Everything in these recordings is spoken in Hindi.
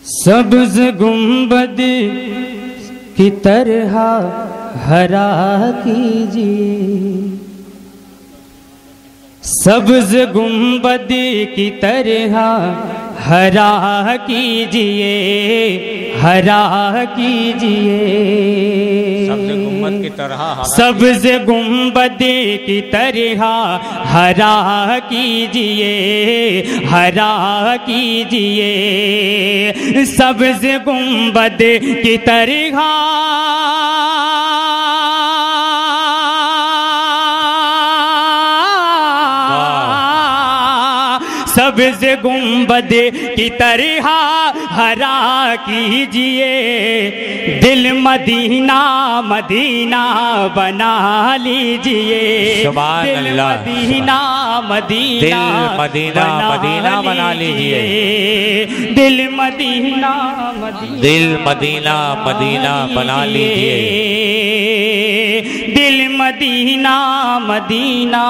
सब्ज गुंबद की तरह हरा कीजिए, सब्ज गुंबद की तरह हरा कीजिए, हरा कीजिए। सब्ज गुंबद की तरह, सब्ज गुंबद की तरह हरा कीजिए, हरा कीजिए। सब्ज गुंबद की तरह सब्ज गुंबद की तरह हरा कीजिए, दिल मदीना मदीना बना लीजिए। दिल मदीना मदीना मदीना मदीना बना लीजिए। दिल मदीना मदीना, दिल मदीना मदीना बना लीजिए। दिल मदीना मदीना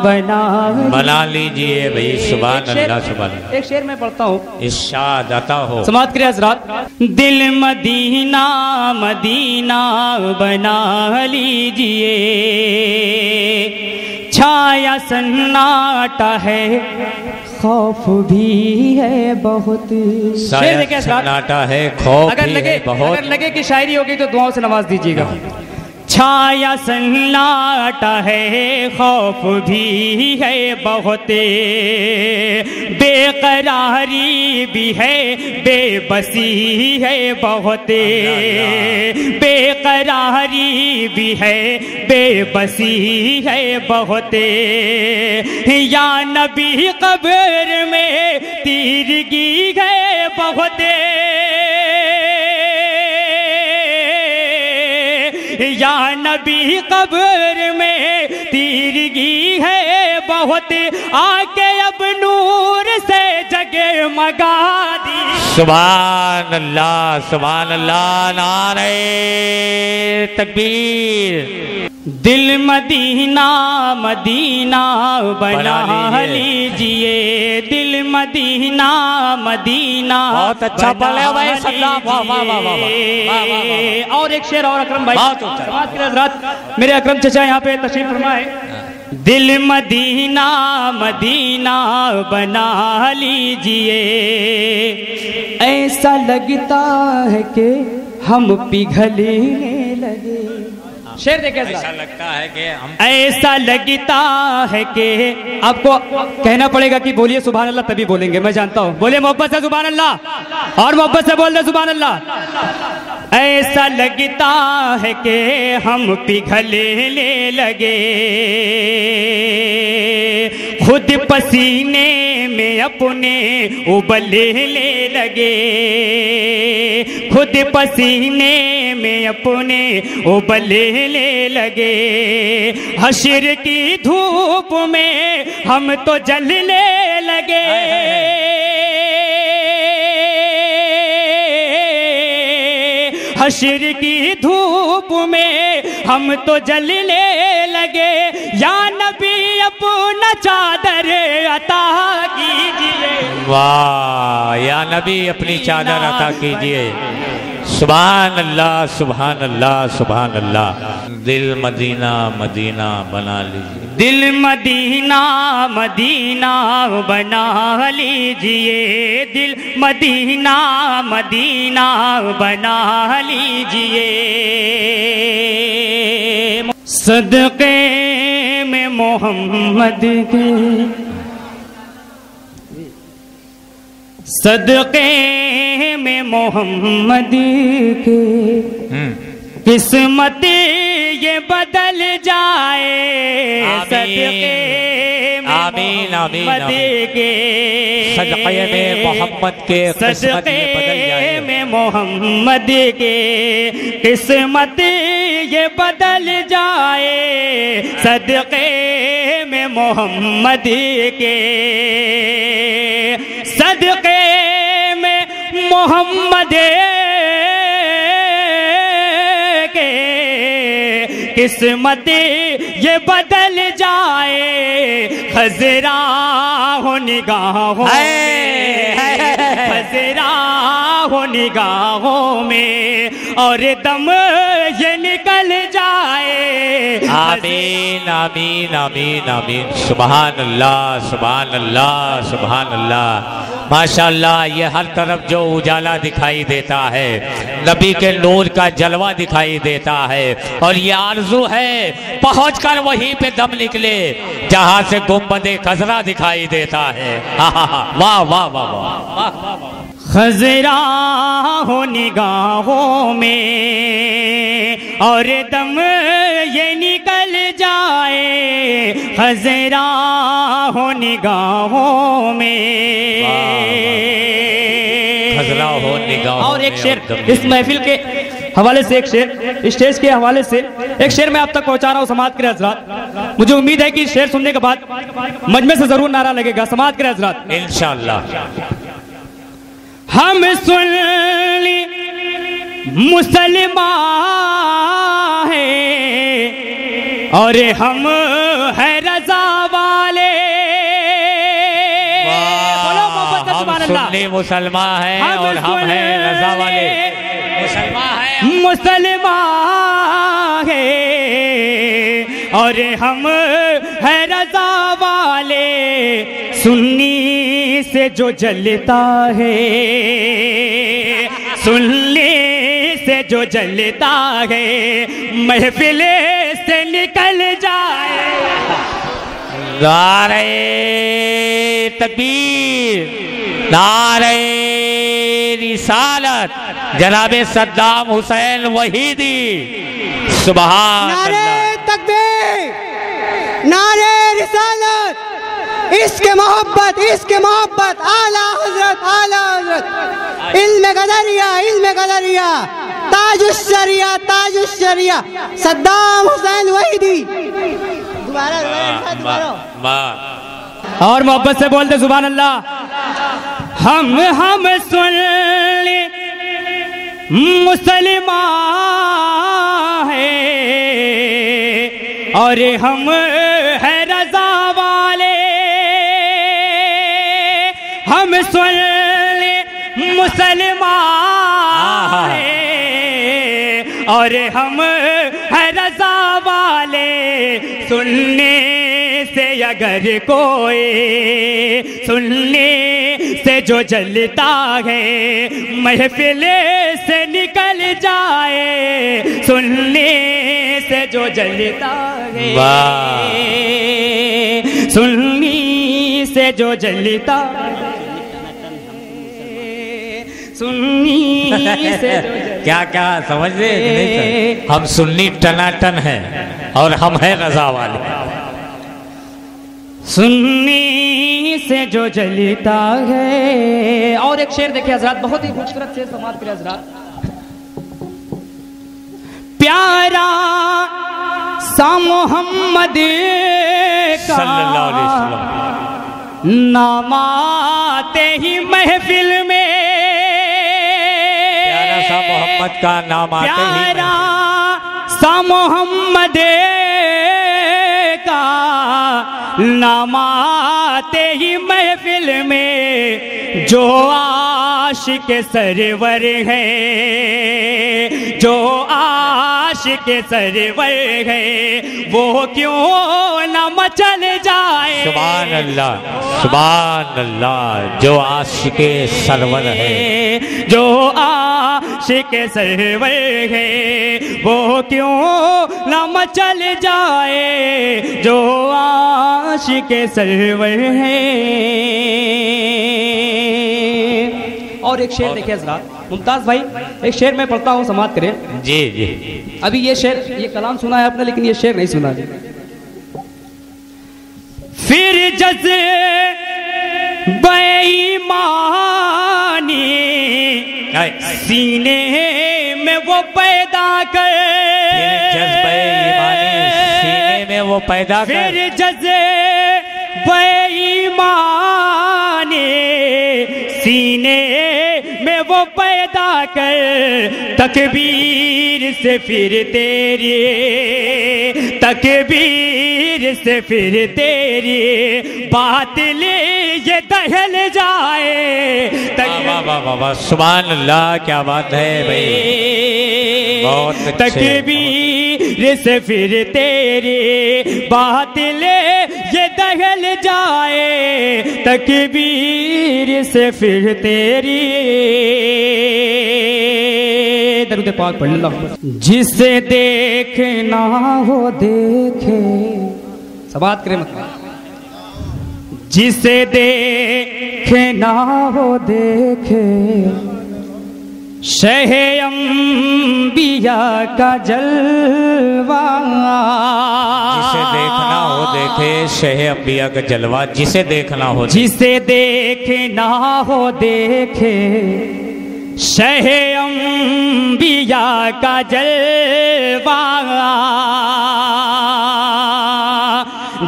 बना लीजिए भाई। सुभान अल्लाह, सुभान। एक शेर में पढ़ता हूँ, इरशाद आता हो। समात करिए हज़रात। दिल मदीना मदीना बना लीजिए, छाया सन्नाटा है खौफ भी है बहुत। छाया सन्नाटा है खौफ भी है बहुत। अगर लगे कि शायरी होगी तो दुआओं से नवाज दीजिएगा। छाया सन्नाटा है खौफ भी है बहुत, बेकरारी भी है बेबसी है बहुत, बेकरारी भी है बेबसी है बहुत। या नबी कब्र में तीरगी है बहुत, या नबी कब्र में तीरगी है बहुत। आके अब नूर से जगमगा दी। सुभान अल्लाह, सुभान अल्लाह। नारे तकबीर। दिल मदीना मदीना बना लीजिए, दिल मदीना मदीना। बहुत अच्छा पढ़े भाई, सल्लल्लाहु। वाह वाह वाह वाह। और एक शेर और अकरम भाई, मेरे अकरम चचा यहाँ पे तशरीफ फरमाए। दिल मदीना मदीना बना लीजिए, ऐसा लगता है कि हम पिघलने लगे। शेर देखे, ऐसा लगता है कि हम, ऐसा लगता है कि आपको कहना पड़ेगा कि बोलिए सुभान अल्लाह, तभी बोलेंगे। मैं जानता हूँ, बोलिए मोहब्बत से सुभान अल्लाह, और मोहब्बत से बोल दे सुभान अल्लाह। ऐसा लगता है कि हम पिघलने लगे, खुद पसीने में अपने उबलने लगे, खुद पसीने में अपने उबलने लगे। हश्र की धूप में हम तो जलने लगे, हश्र की धूप में हम तो जलने लगे। या नबी अपना चादर अता कीजिए। वाह, या नबी अपनी चादर अता कीजिए। सुभान अल्लाह, सुभान अल्लाह, सुभान अल्लाह। दिल मदीना मदीना बना लीजिए, दिल मदीना मदीना बना लीजिए, दिल मदीना मदीना बना लीजिए। सदक़े में मोहम्मद के, सदक़े में मोहम्मद के किस्मत ये बदल जाए। सदक़े में मोहम्मद के, सदक़े में मोहम्मद के, सदक़े में मोहम्मद के किस्मत ये बदल जाए। सदक़े में मोहम्मद के, सदक़े में मोहम्मद के किस्मत ये बदल जाए। खजरा हो निगाहों, खजरा हो निगाहों में और दम ये निकल जाए। आमीन आमीन आमीन आमीन। सुभान अल्लाह सुभान अल्लाह सुभान अल्लाह। माशाअल्लाह, ये हर तरफ जो उजाला दिखाई देता है, नबी के नूर का जलवा दिखाई देता है, और ये आरज़ू है पहुंचकर वहीं पे दम निकले जहां से गुंबदे खजरा दिखाई देता है। वाह वाह वाह वाह। खजरा हो निगाहों में और दम ये निकल जाए। खजरा हो निगाहों में, खजरा हो निगाहों। और एक शेर इस महफिल के हवाले से, एक शेर स्टेज के हवाले से एक शेर मैं आप तक पहुंचा रहा हूँ समाज के हजरात। मुझे उम्मीद है कि शेर सुनने के बाद मजमे से जरूर नारा लगेगा समाज के हजरात इंशाअल्लाह। हम सुन्नी मुसलमान हैं और हम है रजा वाले। बोलो मोहब्बत से सुभान अल्लाह। सुन्नी मुसलमान हैं और हम हैं रजा वाले। मुसलमान हैं और हम है रजा वाले। सुन्नी से जो जलता है, सुन्नी से जो जलता है, महफिल से निकल जाए। नारे तकबीर, नारे रिसालत, जनाबे सद्दाम हुसैन वहीदी। सुभान अल्लाह। नारे तकबीर, नारे रिसालत, इश्क़ मोहब्बत, आला हजरत, इल्म कदरिया, ताजुश्शरिया, सद्दाम हुसैन वहीदी। दोबारा और मोहब्बत से बोलते सुभान अल्लाह। हम सुन्नी मुसलमान हैं और हम है रजा वाले। हम सुन्नी मुसलमान हैं और हम है रजा वाले। सुनने से अगर कोई, सुनने से जो जलता है, महफिल से निकल जाए। सुनने से जो जलता है, सुन्नी से जो जलता, सुन्नी से क्या क्या समझ रहे? हम सुन्नी टनाटन हैं और हम हैं रजा वाले। सुन्नी से जो जलता है। और एक शेर देखिए हजरात, बहुत ही खूबसूरत शेर समाज के हजरात। प्यारा सा मोहम्मद का सल्लल्लाहु अलैहि वसल्लम नाम आते ही महफिल में, प्यारा सा मोहम्मद का नाम आते ही, प्यारा सा मोहम्मद का नाम आते ही महफिल में, जो आशिक सरवर है, जो आशिक सरवर है, वो क्यों न मचल जाए। सुभान अल्लाह सुभान अल्लाह। जो आशिक सरवर है, जो आशिक सरवर है, वो क्यों न मचल जाए। जो आशिक सरवर है। और एक शेर देखिए हज़रात, मुमताज भाई एक शेर मैं पढ़ता हूँ, समाप्त करें। जी जी। अभी ये शेर, ये कलाम सुना है आपने, लेकिन ये शेर नहीं सुना जी। फिर जज़्बे बेईमानी सीने में वो पैदा कर, जज़्बे ईमानी सीने में वो पैदा कर, फिर जज़्बे बेईमानी ने सीने में वो पैदा कर, तकबीर से फिर तेरी, तकबीर से फिर तेरी बातिल ये दहल जाए। वाह वाह वाह वाह, सुभान अल्लाह, क्या बात है भाई, बहुत अच्छे। तकबीर से फिर तेरी बातिल ये दहल जाए, तकबीर से फिर तेरी। दरूद पाक पढ़ लो। जिसे देखना हो देखे, समात करे मतलब, जिसे देखना हो देखे, शहे अंबिया का जलवा। जिसे देखना हो देखे शहे अंबिया का जलवा, जिसे देखना हो, जिसे देखना हो देखे, शहे अंबिया का जलवा।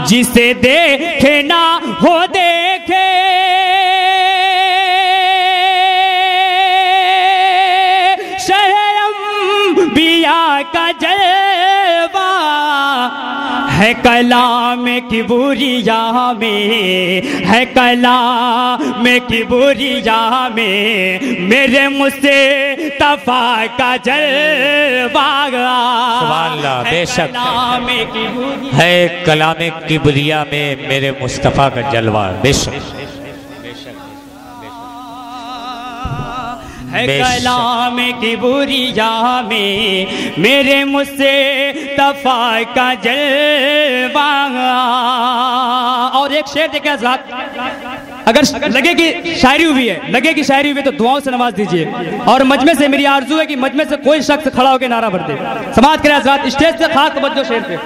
जिसे देखना हो देखे, शहे अंबिया का जलवा। है कलाम की बुरिया में, है कलाम की बुरिया में, मेरे मुस्तफा का जलवा। सुभान अल्लाह, बेशक है कलाम की बुरिया में मेरे मुस्तफा का जलवा, बेशक है कलाम की बुरिया में मेरे मुस्तफा का जलवा। और एक शेर देखे हज़रात, अगर लगे कि शायरी हुई है, लगे कि शायरी हुई है तो दुआओं से नवाज दीजिए। और मजमे से मेरी आरजू है कि मजमे से कोई शख्स खड़ा होकर नारा भर दे। समाज करे हज़रात, स्टेज से खास तवज्जो शेर पे।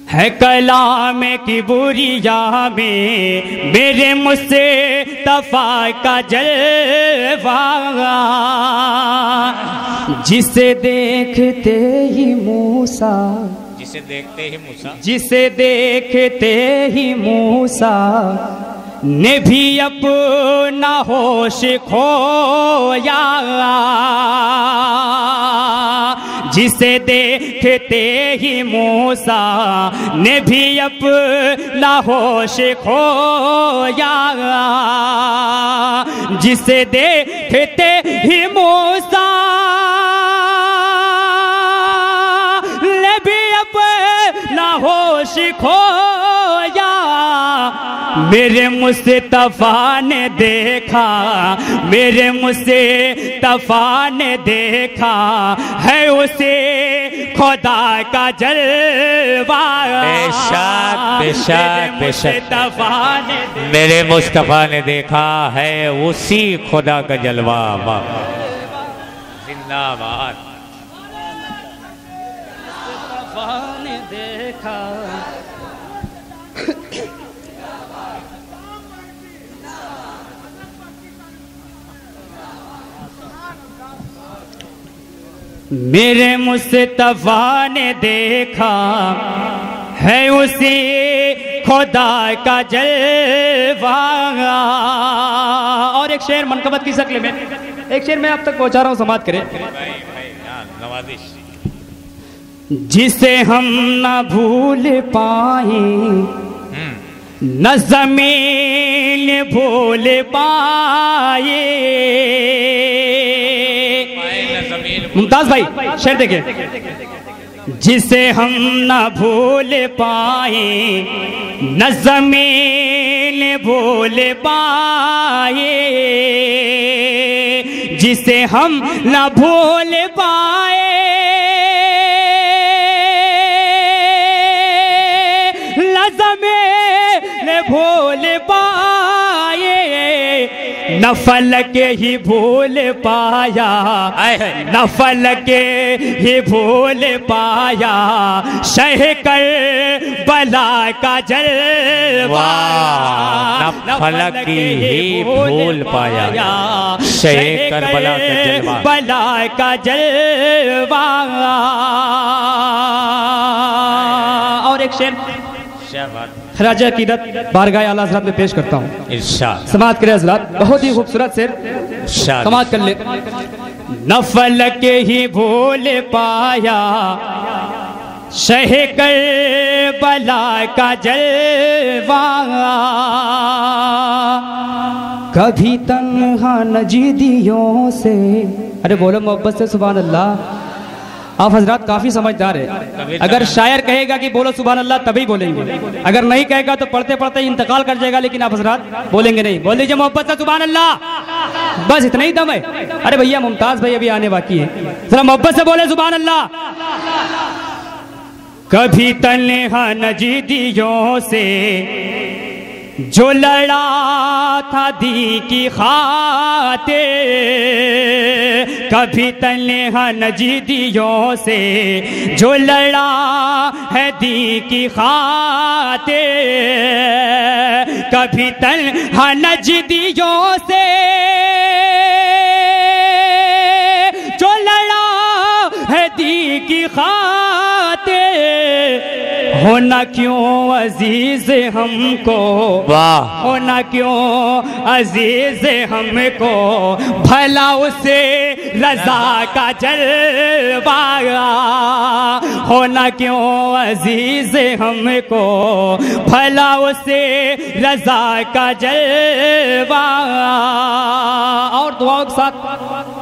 है कलाम की बुरिया में मेरे मुस्तफा का जलवा। जिसे देखते ही मूसा, जिसे देखते ही मूसा, जिसे देखते ही मूसा ने भी अपना होश खोया। जिसे देखते ही मूसा ने भी अपना होश खोया। जिसे देखते ही मूसा ने भी अपना होश खोया। मेरे मुस्तफा ने देखा, मेरे मुस्तफा ने देखा है उसे खुदा का जलवा। बेशक बेशक बेशक मेरे मुस्तफा ने देखा है उसी खुदा का जलवा। जिंदाबाद। मुस्तफा ने देखा, मेरे मुस्तफा ने देखा है उसी खुदा का जलवा। और एक शेर मनकबत की शक्ल में, एक शेर मैं आप तक पहुंचा रहा हूं, समात करें। नवाजिश। जिसे हम न भूल पाए, न जमीन भूल पाए। मुमताज भाई शेर देखिए। जिसे हम न भूल पाए, न जमीन भूल पाए। जिसे हम न भूल पाए, न जमीन भूल पाए। नफल के ही भूल पाया, नफल के ही भूल पाया। शह कर बला का जलवा। नफल की ही भूल पाया, शह कर बला का जलवा। बला का जलवा। और एक शेर, राजा कीरत बारगाह आला हज़रत में पेश करता हूँ। इरशाद समात करे हज़रत, बहुत ही खूबसूरत शेर, इरशाद। समात कर ले। नफल के ही भूल पाया शह कर बला का जलवा, कभी तन्हा नजीदियों से। अरे बोलो मोहब्बत से सुभान अल्लाह। आप हजरात काफी समझदार है। अगर शायर कहेगा कि बोलो सुभान अल्लाह तभी बोलेंगे, अगर नहीं कहेगा तो पढ़ते पढ़ते इंतकाल कर जाएगा, लेकिन आप हजरात बोलेंगे नहीं। बोल दीजिए मोहब्बत से सुभान अल्लाह, बस इतना ही दम है। अरे भैया मुमताज भाई अभी आने बाकी है, जरा मोहब्बत से बोले सुभान अल्लाह। कभी तन्हा नजीदियों से जो लड़ा था दी की खातिर, कभी तन्हा नजीदियों से जो लड़ा है दी की खातिर, कभी तन्हा नजीदियों से जो लड़ा है दी की खातिर, होना क्यों अजीज हमको, वाह, होना क्यों अजीज हमको, भला उसे रजा का जलवा, होना क्यों अजीज हमको, भला उसे रजा का जलवा। और दुआओं के साथ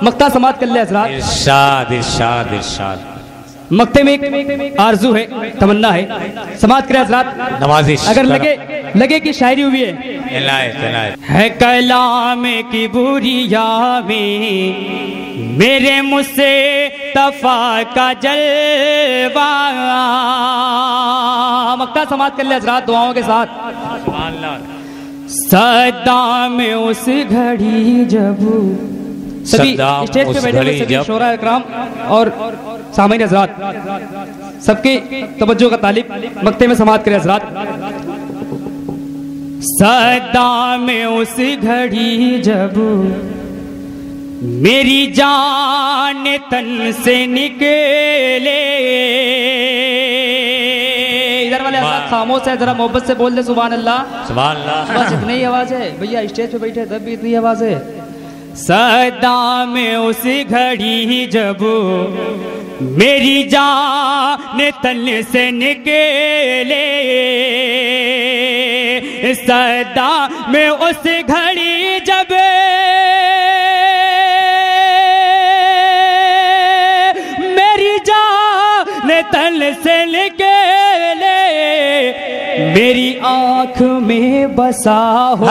मक्ता समात कर ले हज़रात। इरशाद इरशाद इरशाद। मक्ते में एक आरजू है, तमन्ना है, समात करे हज़रात। नवाजिश अगर लगे कि शायरी हुई है, इनायत इनायत। है कलाम की बुरिया में मेरे मुझसे तफा का जलवा। मक्ता समात कर ले हज़रात दुआओं के साथ। सदा में उस घड़ी जब, सभी स्टेज पे बैठे हुए सभी शोरा इकराम और सामईन हज़रात, सबके तवज्जो का तालिब मक्ते में समात करे हज़रात। सदा में उस घड़ी जब मेरी जान तन से निकले, इधर वाले हज़रात खामोश है, जरा मोहब्बत से बोल दे सुभान अल्लाह। सुभान अल्लाह। बस इतनी ही आवाज है भैया, स्टेज पे बैठे तब भी इतनी आवाज है। सदा में उस घड़ी जब मेरी जान तन से निकले, सदा में उस घड़ी जब मेरी जान तन से निकले, मेरी आँख में बसा हो,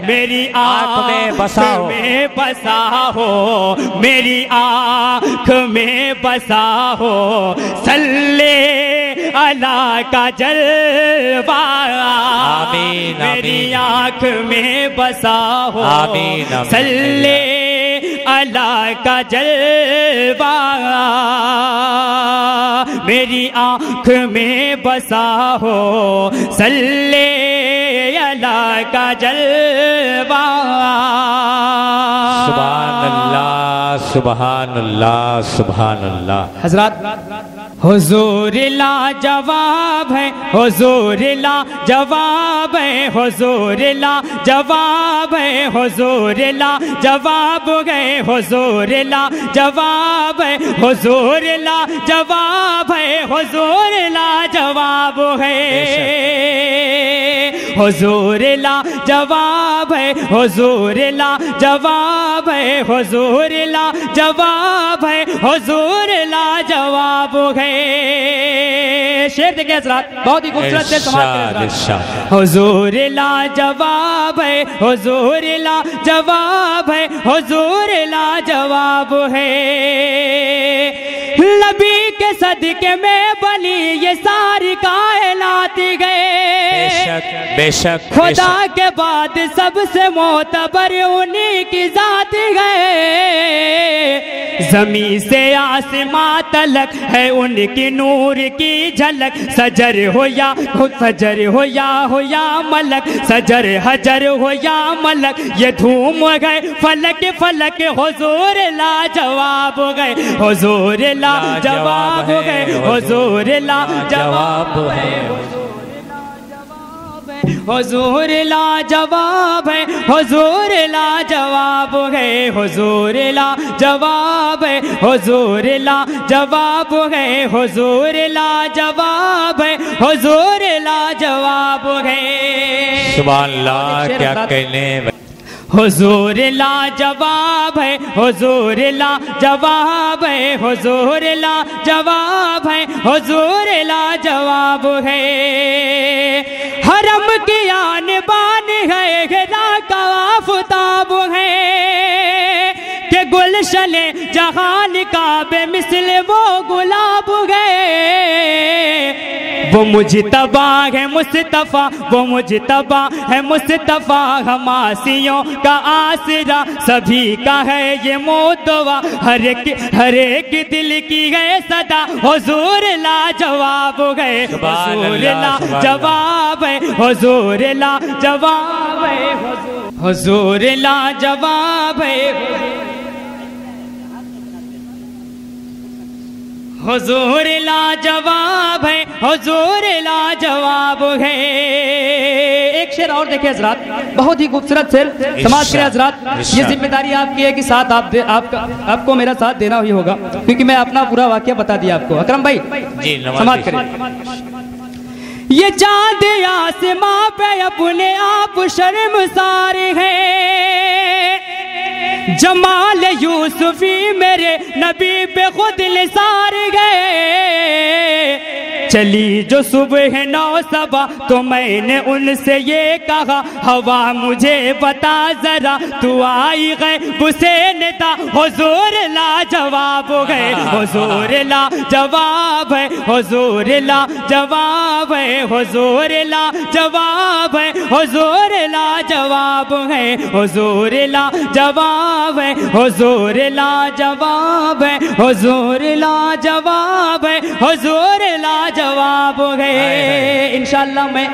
मेरी आँख में बसा हो, मेरी आँख में बसा हो, सल्ले अला का जलवा। आमीन मेरी आँख में बसा हो, आमीन सल्ले अला का जलवा। मेरी आँख में बसा हो, सल्ले अला का जलवा। सुभान अल्लाह सुभान अल्लाह सुभान अल्लाह। हजरात हुजूर ला जवाब है, हुजूर ला जवाब है, हुजूर ला जवाब है, हुजूर ला जवाब है, हुजूर ला जवाब है, हुजूर ला जवाब है, हुजूर ला जवाब है, हुजूर ला जवाब है, हुजूर ला जवाब है, हुजूर ला जवाब है, हुजूर ला जवाब है। शेर देखिए हज़रात, बहुत ही खूबसूरत शेर समाप्त करें। हुजूर ला जवाब है, हुजूर ला जवाब है, हुजूर ला जवाब है। नबी के सदके में बनी ये सारी कायनात गए, बेशक बेशक खुदा के बाद सबसे मोतबर उन्हीं की जात गए। जमीन से आसमां तलक है उनकी नूर की झलक, सजर हो या मलक, सजर हजर हो या मलक, ये धूम गए फलक फलक, हुजूर ला जवाब गए, हुजूर ला जवाब गए, हुजूर ला जवाब है। हुजूर लाजवाब है, हुजूर लाजवाब है, हुजूर लाजवाब है, हुजूर लाजवाब है, हुजूर लाजवाब है, हुजूर लाजवाब है। सुभान अल्लाह, क्या कहने। हुजूर लाजवाब है, हुजूर लाजवाब है, हुजूर लाजवाब है, हुजूर लाजवाब है। हरम की आन बान है, गिरा का आफताब है, के गुलशने जहान का बेमिसल वो गुलाब गए। वो मुजतबा है मुस्तफा, वो मुजतबा है मुस्तफा, हमासियों का आसरा सभी का है ये मोतवा, हर एक दिल की है सदा हुजूर लाजवाब है, हुजूर लाजवाब है, हुजूर लाजवाब है, हुजूर लाजवाब है, हुजूर लाजवाब है, हुजूर लाजवाब है। एक शेर और देखिए हजरात, बहुत ही खूबसूरत शेर समाज के हजरात। ये जिम्मेदारी आपकी है कि साथ आपको मेरा साथ देना ही होगा, क्योंकि मैं अपना पूरा वाकया बता दिया आपको। अकरम भाई जी समाज करें। ये चांद आसमां पे अपने आप शर्मसार है, जमाल यूसुफी मेरे नबी पे खुद निसार गए। चली जो सुबह 9 सबा तो मैंने उनसे ये कहा, हवा मुझे बता जरा तू आई गए हुसैन था, हुजूर लाजवाब गए, हुजूर लाजवाब है, हुजूर लाजवाब है, हुजूर लाजवाब है, हुजूर लाजवाब है, हुजूर लाजवाब है, हुजूर लाजवाब है, हुजूर लाजवाब है, हुजूर लाजवाब है। इंशाअल्लाह मैं